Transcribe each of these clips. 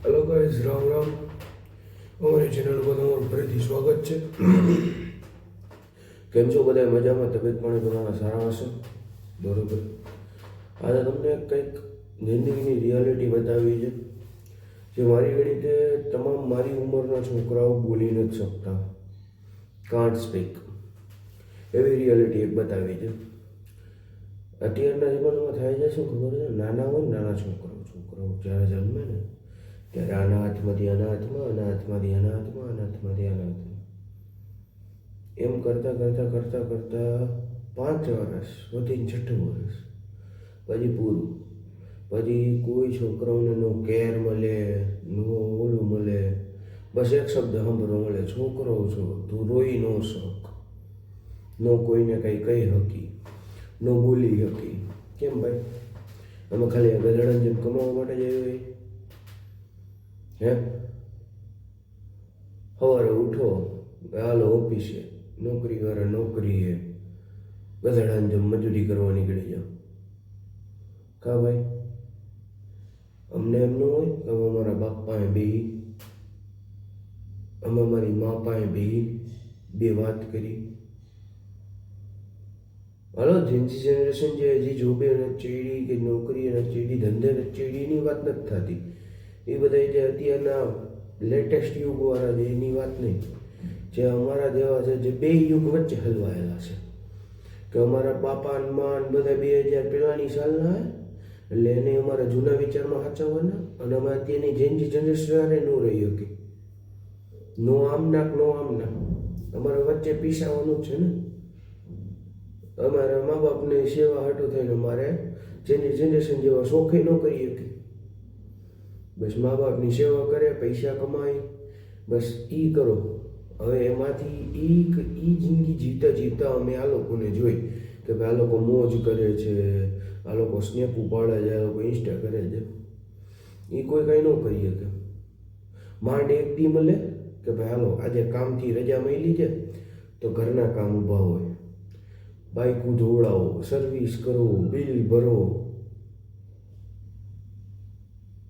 Hello guys, Ram Ram. અમારી channel પર તમારું ફરીથી સ્વાગત છે. કેમ છો બધા? મજામાં? તબિયત પાણી તમારા સારા હશે? બરોબર. આજે તમને કંઈક જિંદગીની રિયાલિટી બતાવી છે જે મારી ગણીતે તમામ મારી ઉંમરના છોકરાઓ બોલી નથી શકતા. Can't speak. એવી રિયાલિટી એક બતાવી છે. અત્યારના જમાનામાં થાય છે શું ખબર છે? નાના હોય ને નાના છોકરાઓ જ્યારે જન્મે ને ત્યારે આના હાથમાંથી આના હાથમાં, આના હાથમાંથી આના હાથમાં, આના હાથમાંથી આના હાથમાં એમ કરતાં કરતાં કરતાં કરતાં 5 વર્ષ વધીને 6ઠું વર્ષ પછી પૂરું. પછી કોઈ છોકરાઓને નો કેર મળે, નો ઓલું મળે, બસ એક શબ્દ સાંભળવા મળે, છોકરો છો તું રોઈ નો શક, નો કોઈને કંઈ કહી શકી, નો બોલી શકી. કેમ ભાઈ? અમે ખાલી ગધેડાને જેમ કમાવા માટે જ આવી? હે? સવારે ઉઠો, હાલો ઓફિસે, નોકરીવાળા નોકરીએ, ગધેડાને જેમ મજૂરી કરવા નીકળી જાઓ. કા ભાઈ? અમને એમ ન હોય કે અમે અમારા બાપ પાસે બેહી, અમે અમારી મા પાસે બેહી બે વાત કરી? હાલો, જેન્સી જનરેશન જે હજી જોબે નથી ચડી, કે નોકરી નથી ચડી, ધંધે નથી ચડી, એની વાત નથી થતી. એ બધા જે અત્યારના લેટેસ્ટ યુગવાળા છે એની વાત નહીં. જે અમારા જેવા છે, જે બે યુગ વચ્ચે હલવાયેલા છે, કે અમારા બાપા ને મા ને બધા 2000 પહેલાંની સાલના હે, એટલે એને અમારા જૂના વિચારમાં સાચવવાના, અને અમે અત્યારની જેન્સી જનરેશન ન રહી શકી. નો આમના નો આમના, અમારે વચ્ચે પીસાવાનું છે ને. અમારા મા બાપની સેવા હાટું થઈને અમારે જેની જનરેશન જેવા શોખે ન કરી શકી. બસ મા બાપની સેવા કરે, પૈસા કમાય, બસ એ કરો. હવે એમાંથી એ જિંદગી જીવતા જીવતા અમે આ લોકોને જોઈ કે ભાઈ આ લોકો મોજ કરે છે, આ લોકો સ્નેપ ઉપાડે છે, આ લોકો ઇન્સ્ટા કરે છે. એ કોઈ કાંઈ ન કરી શકે. માંડ એક દી મળે કે ભાઈ હાલો આજે કામથી રજા મળી છે તો ઘરના કામ ઊભા હોય, બાઇકું ધોવડાવો, સર્વિસ કરો, બિલ ભરો.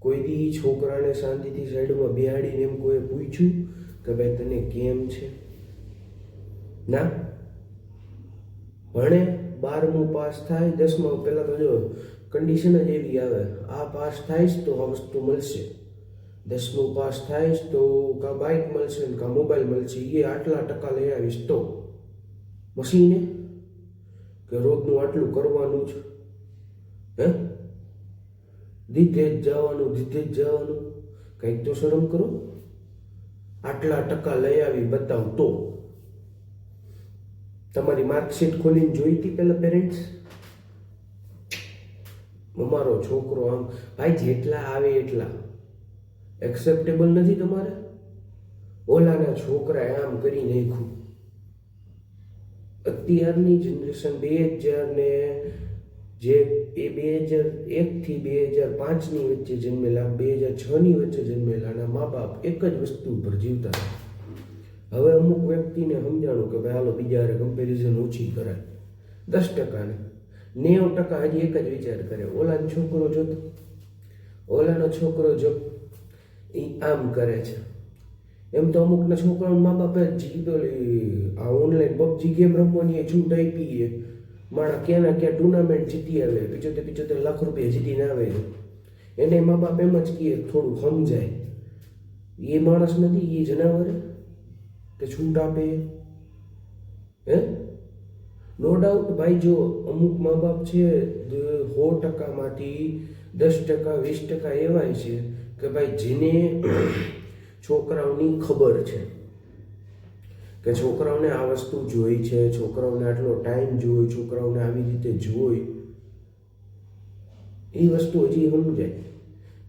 કોઈ દી છોકરાને શાંતિથી સાઈડમાં બેહાડીને એમ કોઈ પૂછ્યું કે ભાઈ તને કેમ છે? ના. ભણે, 12મું પાસ થાય, 10મા પહેલાં તો જો કન્ડિશન જ એવી આવે, આ પાસ થાઈશ તો આ વસ્તુ મળશે, 10મું પાસ થાઈશ તો કાં બાઇક મળશે ને કાં મોબાઈલ મળશે, એ આટલા ટકા લઈ આવીશ તો મશીને કે રોજનું આટલું કરવાનું જ. હે? દીધે જ જવાનું. કંઈક તો શરમ કરો. આટલા ટકા લઈ આવી બતાવ તો. તમારી માર્કશીટ ખોલીને જોઈતી પેલા પેરેન્ટ્સ? અમારો છોકરો આમ, ભાઈ જેટલા આવે એટલા એક્સેપ્ટેબલ નથી તમારે? ઓલાના છોકરાએ આમ કરી નાખ્યું. અત્યારની જનરેશન 2000 ને જે એ 2001થી 2005ની વચ્ચે જન્મેલા, 2006ની વચ્ચે જન્મેલાના મા બાપ એક જ વસ્તુ ઉપર જીવતા હતા. હવે અમુક વ્યક્તિને સમજાણું કે ભાઈ હાલો બીજા હારે કમ્પેરિઝન ઓછી કરાય. 10%ને 90% હજી એક જ વિચાર કરે, ઓલાનો છોકરો જો એ આમ કરે છે. એમ તો અમુકના છોકરાઓના મા બાપે આ ઓનલાઈન પબજી ગેમ રમવાની છૂટ આપી છે. માણા ક્યાંના ક્યાં ટુર્નામેન્ટ જીતી આવે, 75 લાખ રૂપિયા જીતીને આવે છે. એને મા બાપ એમ જ કહે થોડું સમજાય. એ માણસ નથી, એ જનાવર કે છૂટ આપે. હે? નો ડાઉટ ભાઈ, જો અમુક મા બાપ છે 100%માંથી 10%, 20% એવાય છે કે ભાઈ જેને છોકરાઓની ખબર છે કે છોકરાઓને આ વસ્તુ જોઈ છે, છોકરાઓને આટલો ટાઈમ જોઈ, છોકરાઓને આવી રીતે જોઈ, એ વસ્તુ હજી સમજાય.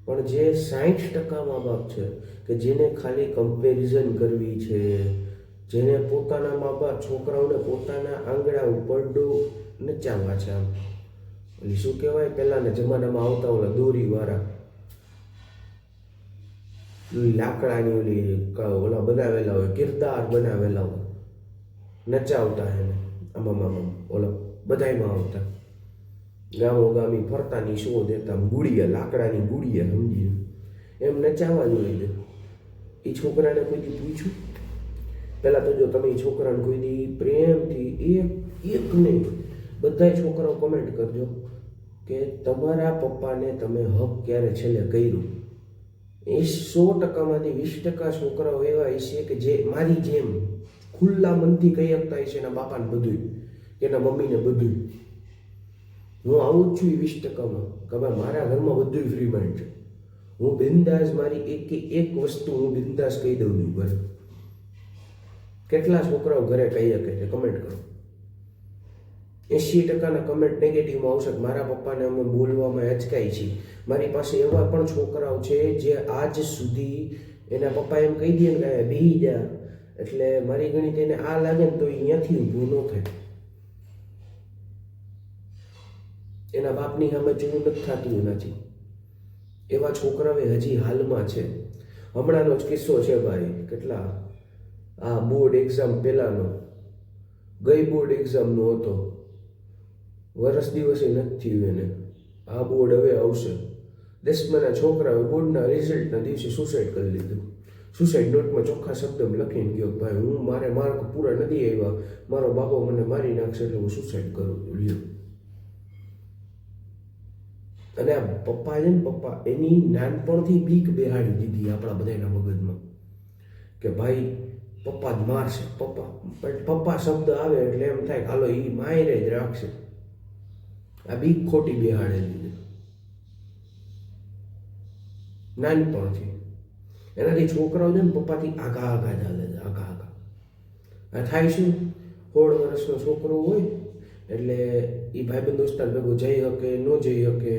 પણ જે 60% મા બાપ છે કે જેને ખાલી કમ્પેરિઝન કરવી છે, જેને પોતાના મા બાપ છોકરાઓને પોતાના આંગળા ઉપર નચાવવા છે. આમ ઓલી શું કહેવાય, પહેલાંના જમાનામાં આવતા ઓલા દોરીવાળા લાકડાની ઓલા બનાવેલા હોય, કિરદાર બનાવેલા હોય, નચાવતા એને આમાં ઓલા બધાયમાં આવતા. ગામો ગામી ફરતાની શો દેતા, ગુડિયા, લાકડાની ગુડિયા સમજીને એમ નચાવવા જોઈએ. એ છોકરાને કોઈ દી પૂછ્યું? પહેલાં તો જો તમે એ છોકરાને કોઈ દી પ્રેમથી એક નહીં, બધા છોકરાઓ કમેન્ટ કરજો કે તમારા પપ્પાને તમે હક ક્યારે છેલ્લે કર્યું. એ 100%માંથી 20% છોકરાઓ એવા હશે કે જે મારી જેમ ખુલ્લા મનથી કહી શકતા હશે એના બાપાને બધું, કે એના મમ્મીને બધું. હું આવું જ છું એ 20%માં કે ભાઈ મારા ઘરમાં બધું ફ્રી માઇન્ડ છે. હું બિંદાસ મારી એક વસ્તુ હું બિંદાસ કહી દઉં છું ઘરે. કેટલા છોકરાઓ ઘરે કહી શકે છે? કમેન્ટ કરો. 80%ના કમેન્ટ નેગેટિવમાં આવશે કે મારા પપ્પાને અમે બોલવામાં અચકાય છીએ. મારી પાસે એવા પણ છોકરાઓ છે જે આજ સુધી એના પપ્પા એમ કહી દે ને કે બેહી જા, એટલે મારી ગણિત એને આ લાગે ને તો અહીંયાથી ઊભું ન થાય. એના બાપની સામે જેવું નથી થતું એનાથી. એવા છોકરાઓ હજી હાલમાં છે. હમણાંનો જ કિસ્સો છે ભાઈ, કેટલા આ બોર્ડ એક્ઝામ પહેલાંનો, ગઈ બોર્ડ એક્ઝામનો હતો, વર્ષ દિવસે નથી થયું એને. આ બોર્ડ હવે આવશે. 10માના છોકરાઓ બોર્ડના રિઝલ્ટના દિવસે સુસાઇડ કરી લીધું. સુસાઇડ નોટમાં ચોખ્ખા શબ્દમાં લખીને ગયો ભાઈ હું મારે માર્ક પૂરા નથી આવ્યા, મારો બાપો મને મારી નાખશે એટલે હું સુસાઇડ કરું લ્યો. અને આ પપ્પા છે ને, પપ્પા એની નાનપણથી બીક બેહાડી દીધી આપણા બધાના મગજમાં કે ભાઈ પપ્પા જ મારશે. પપ્પા શબ્દ આવે એટલે એમ થાય કે હાલો એ માયરે જ રાખશે. આ બીક ખોટી બેહાડે દીધી નાનપણથી. એનાથી છોકરાઓ છે ને પપ્પાથી આઘા ચાલે છે, આઘા. આ થાય શું, 16 વર્ષનો છોકરો હોય એટલે એ ભાઈબંધ દોસ્તાર ભેગો જઈ શકે, ન જઈ શકે,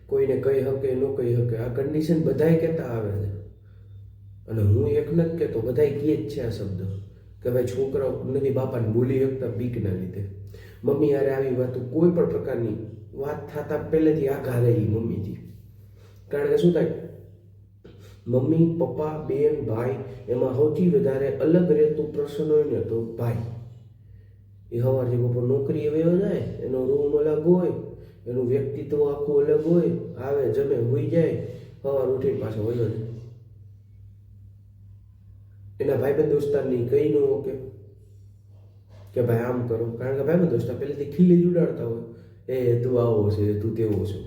કોઈને કહી શકે, ન કહી શકે. આ કન્ડિશન બધાય કહેતા આવે છે. અને હું એક નથી કહેતો, બધાય કહે જ છે આ શબ્દ કે ભાઈ છોકરાઓ નથી બાપાને બોલી શકતા બીકના લીધે. મમ્મી યારે આવી વાતો કોઈ પણ પ્રકારની વાત થતા પહેલેથી આઘા રહી મમ્મીથી. કારણ કે શું થાય, મમ્મી પપ્પા બેન ભાઈ એમાં સૌથી વધારે અલગ રહેતું પર્સન હોય ને તો ભાઈ. એ સવારથી બપોર નોકરી વયો જાય, એનો રૂમ અલગ હોય, એનું વ્યક્તિત્વ આખું અલગ હોય, આવે જમે હોઈ જાય, સવાર ઉઠીને પાછો વયો જાય. એના ભાઈબંધ દોસ્તારની કઈ ન ઓકે કે ભાઈ આમ કરો, કારણ કે ભાઈબંધ દોસ્તાર પહેલેથી ખીલી ઉડાડતા હોય, તું આવો છે, તું તેવો છે.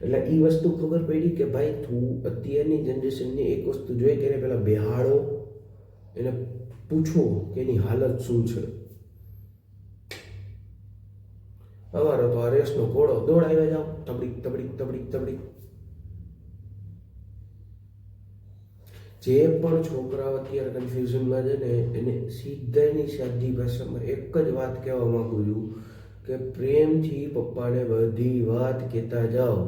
એટલે એ વસ્તુ ખબર પડી કે ભાઈ તું અત્યારની જનરેશનની એક વસ્તુ જોઈએ કે એને પહેલાં બેહાડો, એને પૂછો કે એની હાલત શું છે. અમારો તો આ રેસનો ઘોડો દોડાવ્યા જાઓ, તબડીક તબડીક તબડીક તબડીક. જે પણ છોકરાઓ અત્યારે કન્ફ્યુઝનમાં છે ને એને સીધાની સાદી ભાષામાં એક જ વાત કહેવા માંગુ છું કે પ્રેમથી પપ્પાને બધી વાત કહેતા જાઓ.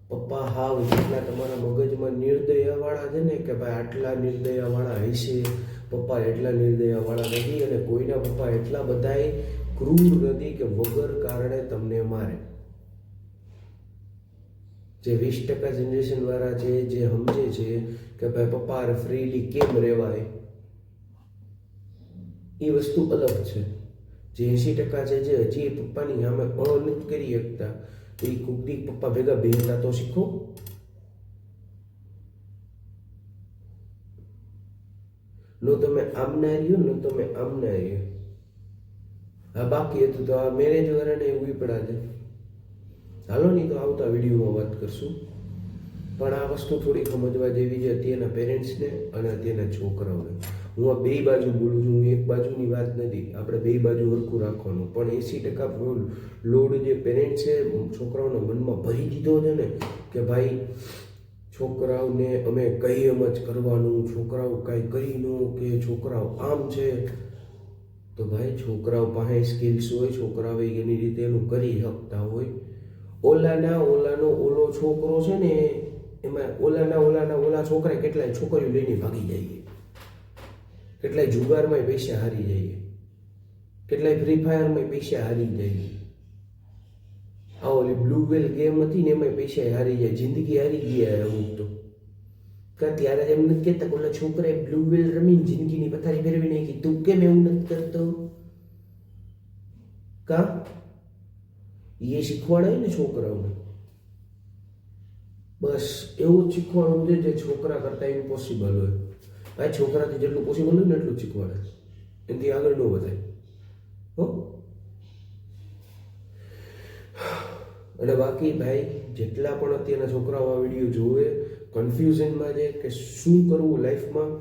પપ્પા હાવ જેટલા તમારા મગજમાં નિર્દયાવાળા છે ને કે ભાઈ આટલા નિર્દયાવાળા હશે, પપ્પા એટલા નિર્દયાવાળા નથી. અને કોઈના પપ્પા એટલા બધાય ક્રૂર નથી કે વગર કારણે તમને મારે. જે 20% જનરેશન વાળા છે જે સમજે છે કે ભાઈ પપ્પા ફ્રીલી કેમ રહેવાય, એ વસ્તુ અલગ છે. જે 80% છે જે હજી પપ્પાની સામે નથી કરી શકતા, તો એ કુકડી પપ્પા ભેગા બેહતા તો શીખો. નો તમે આમના રહ્યો, નો તમે આમના રહ્યો. હા બાકી હતું તો આ મેરેજ વાળાને એવું પડા છે. હાલો નહીં તો આવતા વિડીયોમાં વાત કરશું. પણ આ વસ્તુ થોડી સમજવા જેવી છે અત્યારના પેરેન્ટ્સને અને અત્યારના છોકરાઓને. હું આ બે બાજુ બોલું છું, હું એક બાજુની વાત નથી. આપણે બે બાજુ હરખું રાખવાનું. પણ 80% લોડ જે પેરેન્ટ છે છોકરાઓના મનમાં ભરી દીધો છે ને કે ભાઈ છોકરાઓને અમે કહી એમ જ કરવાનું, છોકરાઓ કાંઈ કરી ન કે છોકરાઓ આમ છે. તો ભાઈ છોકરાઓ પાસે સ્કિલ્સ હોય, છોકરાઓ એની રીતે એનું કરી શકતા હોય. ઓલાનો ઓલો છોકરો છે ને એમાં ઓલા છોકરા કેટલાય છોકરીઓ લઈને ભાગી જાય, કેટલાય જુગારમાં પૈસા હારી જાય, કેટલાય ફ્રી ફાયરમાં પૈસા હારી જાય. આ ઓલી બ્લુ વેલ ગેમ હતી ને એમાં પૈસા હારી જાય, જિંદગી હારી ગયા અમુક તો. ત્યારે એમ નથી કહેતા ઓલા છોકરાએ બ્લુ વેલ રમીને જિંદગીની પથારી ફેરવી નાખી, તું કેમ એવું નથી કરતો? એ શીખવાડાય ને છોકરાઓને. બસ એવું જ શીખવાડવું છે જે છોકરા કરતાં ઇમ્પોસિબલ હોય. ભાઈ છોકરાથી જેટલું પોસિબલ હોય ને એટલું જ શીખવાડે, એનાથી આગળ ન વધાય હો. અને બાકી ભાઈ જેટલા પણ અત્યારના છોકરાઓ આ વિડીયો જોવે કન્ફ્યુઝનમાં છે કે શું કરવું લાઈફમાં,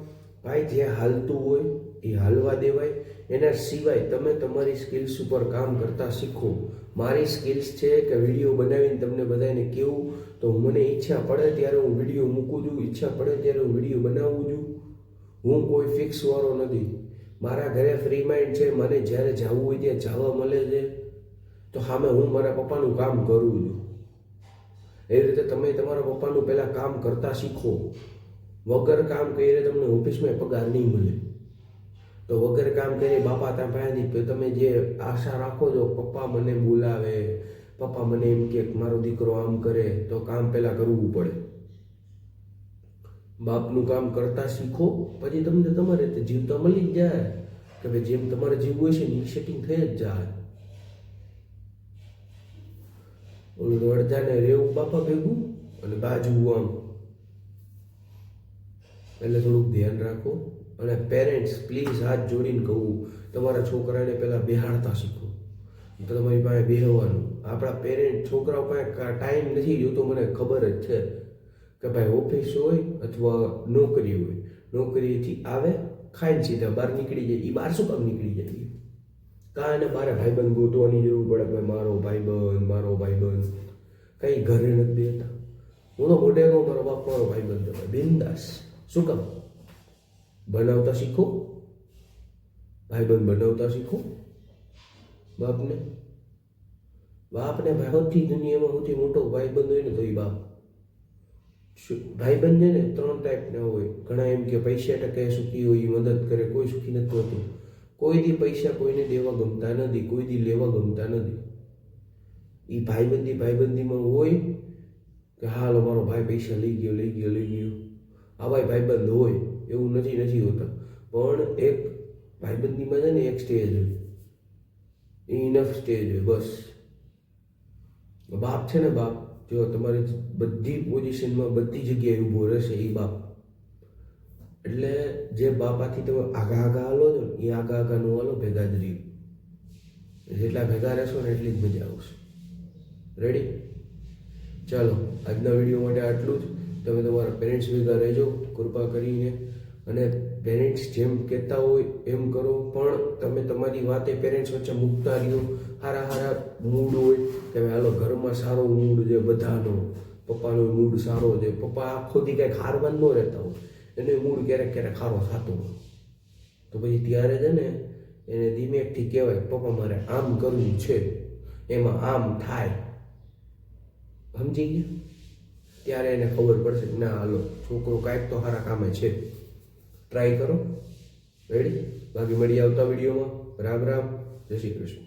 ભાઈ જે હાલતું હોય એ હાલવા દેવાય. એના સિવાય તમે તમારી સ્કિલ્સ ઉપર કામ કરતા શીખો. મારી સ્કિલ્સ છે કે વિડીયો બનાવીને તમને બધાને કેવું, તો મને ઈચ્છા પડે ત્યારે હું વિડીયો મૂકું છું, ઈચ્છા પડે ત્યારે હું વિડીયો બનાવું છું. હું કોઈ ફિક્સ વાળો નથી. મારા ઘરે ફ્રી માઇન્ડ છે, મને જ્યારે જવું હોય ત્યાં જવા મળે છે, તો સામે હું મારા પપ્પાનું કામ કરું છું. એવી રીતે તમે તમારા પપ્પાનું પહેલાં કામ કરતા શીખો. વગર કામ કરીને તમને ઓફિસમાં પગાર નહીં મળે, તો વગર કામ કરીને બાપા ત્યાં પાસેથી તમે જે આશા રાખો છો પપ્પા મને બોલાવે, પપ્પા મને એમ કે મારો દીકરો આમ કરે, તો કામ પહેલાં કરવું પડે. બાપનું કામ કરતા શીખો, પછી તમને તમારે રીતે જીવતા મળી જ જાય કે ભાઈ જેમ તમારે જીવવું છે ને એ સેટિંગ થઈ જ જાય. ઓલું અડધાને રેવું બાપા ભેગું અને બાજુ આમ, એટલે થોડુંક ધ્યાન રાખો. અને પેરેન્ટ્સ પ્લીઝ હાથ જોડીને કહું, તમારા છોકરાને પહેલાં બેહાડતા શીખો. તો તમારી પાસે બેહવાનું. આપણા પેરેન્ટ છોકરાઓ પાસે ટાઈમ નથી જોતો, મને ખબર જ છે કે ભાઈ ઓફિસ હોય અથવા નોકરી હોય, નોકરીથી આવે ખાઈને સીધા બહાર નીકળી જાય. એ બહાર શું કામ નીકળી જાય? કાં એને મારે ભાઈબંધ ગોતવાની જરૂર પડે કે મારો ભાઈબંધ કંઈ ઘરે નથી દેતા. હું તો મોઢે કહું મારો બાપ મારો ભાઈબંધ તમે બિંદાસ. શું કામ? બનાવતા શીખો, ભાઈબંધ બનાવતા શીખો. બાપને સૌથી દુનિયામાં સૌથી મોટો ભાઈબંધ હોય ને તો એ બાપ. ભાઈબંધ છે ને 3 ટાઈપના હોય. ઘણા એમ કે પૈસા ટકે સુખી હોય, એ મદદ કરે. કોઈ સુખી નથી હોતું. કોઈ દી પૈસા કોઈને દેવા ગમતા નથી, કોઈ દી લેવા ગમતા નથી. એ ભાઈબંધીમાં હોય કે હાલો મારો ભાઈ પૈસા લઈ ગયો. આવા ભાઈબંધ હોય, એવું નથી હોતા. પણ એક ભાઈબંધીમાં છે ને એક સ્ટેજ હોય, એ ઇનફ સ્ટેજ હોય બસ. બાપ છે ને બાપ, જો તમારી બધી પોઝિશનમાં બધી જગ્યાએ ઊભો રહેશે એ બાપ. એટલે જે બાપાથી તમે આગા હાલો છો ને એ આગા નો હાલો, ભેગા જ રહ્યો. જેટલા ભેગા રહેશો ને એટલી જ મજા આવશે. રેડી? ચાલો આજના વિડીયો માટે આટલું જ. તમે તમારા પેરેન્ટ્સ ભેગા રહેજો કૃપા કરીને, અને પેરેન્ટ્સ જેમ કહેતા હોય એમ કરો. પણ તમે તમારી વાતે પેરેન્ટ્સ વચ્ચે મૂકતા રહ્યો. સારા મૂડ હોય કે હાલો ઘરમાં સારો મૂડ છે બધાનો, પપ્પાનો મૂડ સારો છે, પપ્પા આખો દી કાંઈક હારવાન ન રહેતા હોય, એનો મૂડ ક્યારેક સારો થતો હોય, તો પછી ત્યારે છે ને એને ધીમેકથી કહેવાય પપ્પા મારે આમ કરવું છે, એમાં આમ થાય. સમજી ગયા? ત્યારે એને ખબર પડશે કે ના હાલો છોકરો કાંઈક તો સારા કામે છે. ટ્રાય કરો. રેડી? બાકી મળી આવતા વિડીયોમાં. રામ રામ, જય શ્રી કૃષ્ણ.